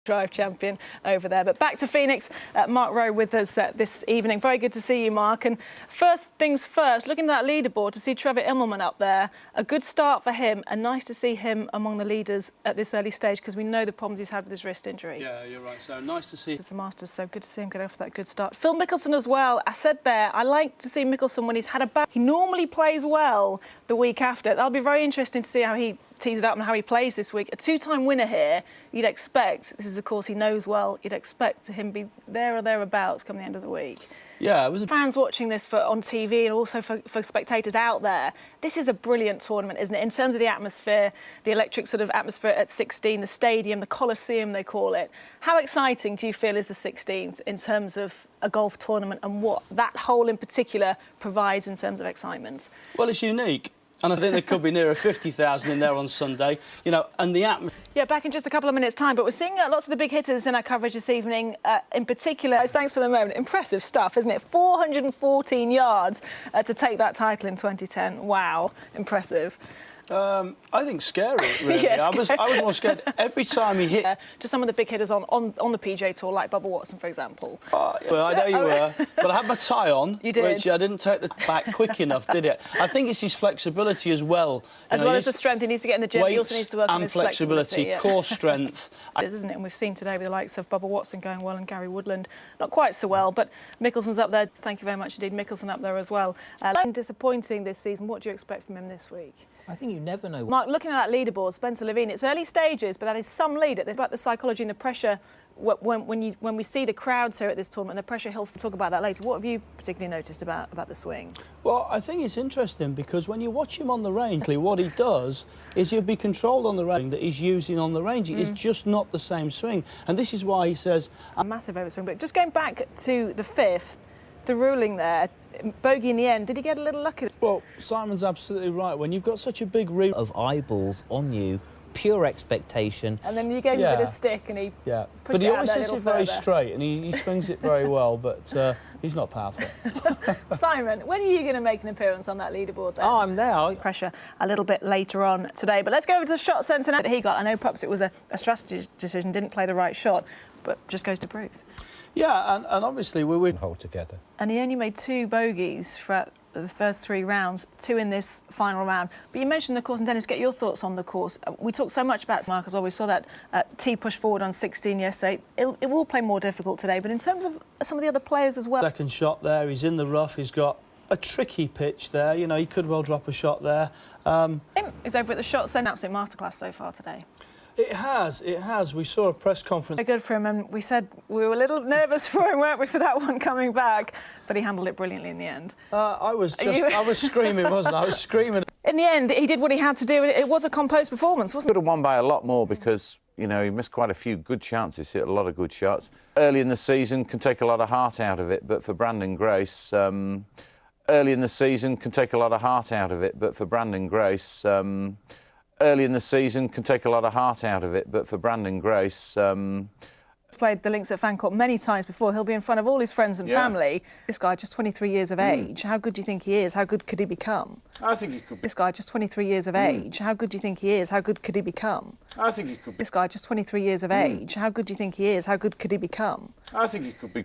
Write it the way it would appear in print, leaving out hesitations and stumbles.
Drive champion over there. But back to Phoenix, Mark Rowe with us this evening. Very good to see you, Mark. And first things first, looking at that leaderboard to see Trevor Immelman up there, a good start for him, and nice to see him among the leaders at this early stage because we know the problems he's had with his wrist injury. Yeah, you're right. So nice to see. It's the Masters, so good to see him get off that good start. Phil Mickelson as well. I said there, I like to see Mickelson when he's had a bad. He normally plays well the week after. That'll be very interesting to see how he tees it up and how he plays this week. A two-time winner here, you'd expect, this is a course he knows well, you'd expect him be there or thereabouts come the end of the week. Yeah, it was. Fans watching this on TV and also for spectators out there, this is a brilliant tournament, isn't it? In terms of the atmosphere, the electric sort of atmosphere at 16, the stadium, the Coliseum they call it. How exciting do you feel is the 16th in terms of a golf tournament and what that hole in particular provides in terms of excitement? Well, it's unique. And I think there could be nearer 50,000 in there on Sunday, you know, and the atmosphere. Yeah, back in just a couple of minutes' time, but we're seeing lots of the big hitters in our coverage this evening. In particular, thanks for the moment, impressive stuff, isn't it? 414 yards to take that title in 2010. Wow, impressive. I think scary, really. Yeah, I was more scared every time he hit. To some of the big hitters on the PGA Tour, like Bubba Watson, for example. Well, I know you were. But I had my tie on, you did. which I didn't take the back quick enough, did it? I think it's his flexibility as well. As well as the strength he needs to get in the gym, he also needs to work on his flexibility. Yeah. Core strength. Isn't it? And we've seen today with the likes of Bubba Watson going well and Gary Woodland not quite so well, but Mickelson's up there. Thank you very much indeed. Mickelson up there as well. Disappointing this season. What do you expect from him this week? I think you never know. Mark, looking at that leaderboard, Spencer Levine, it's early stages, but that is some lead. It's about the psychology and the pressure when we see the crowds here at this tournament, and the pressure he'll talk about that later. What have you particularly noticed about the swing? Well, I think it's interesting because when you watch him on the range, what he does is he'll be controlled on the range that he's using on the range. It's just not the same swing. And this is why he says... A massive overswing. But just going back to the fifth, the ruling there, bogey in the end, did he get a little lucky? Well, Simon's absolutely right. When you've got such a big rim of eyeballs on you, pure expectation. And then you gave him a bit of stick and he pushed it out But he always there hits a it little very further. straight and he swings it very well, but he's not powerful. Simon, when are you going to make an appearance on that leaderboard then? Oh, I'm there. Pressure a little bit later on today. But let's go over to the shot centre now that he got. I know perhaps it was a strategy decision, didn't play the right shot, but just goes to prove. Yeah, and obviously we would hold together. And he only made 2 bogeys throughout the first 3 rounds, 2 in this final round. But you mentioned the course, and Dennis, get your thoughts on the course. We talked so much about Mark as well. We saw that tee push forward on 16 yesterday. It will play more difficult today, but in terms of some of the other players as well. Second shot there, he's in the rough, he's got a tricky pitch there, you know, he could well drop a shot there. He's over at the shot centre. Absolute masterclass so far today. It has. We saw a press conference. Very good for him, and we said we were a little nervous for him, weren't we, for that one coming back? But he handled it brilliantly in the end. I was screaming, wasn't I? I was screaming. In the end, he did what he had to do. It was a composed performance, wasn't it? Could have won by a lot more because, you know, he missed quite a few good chances, hit a lot of good shots. Early in the season can take a lot of heart out of it, but for Brandon Grace, early in the season can take a lot of heart out of it, but for Brandon Grace, early in the season can take a lot of heart out of it, but for Brandon Grace... He's played the links at Fancourt many times before. He'll be in front of all his friends and family. This guy, just 23 years of age. How good do you think he is? How good could he become? I think he could be. This guy, just 23 years of age. How good do you think he is? How good could he become? I think he could be. This guy, just 23 years of age. How good do you think he is? How good could he become? I think he could be.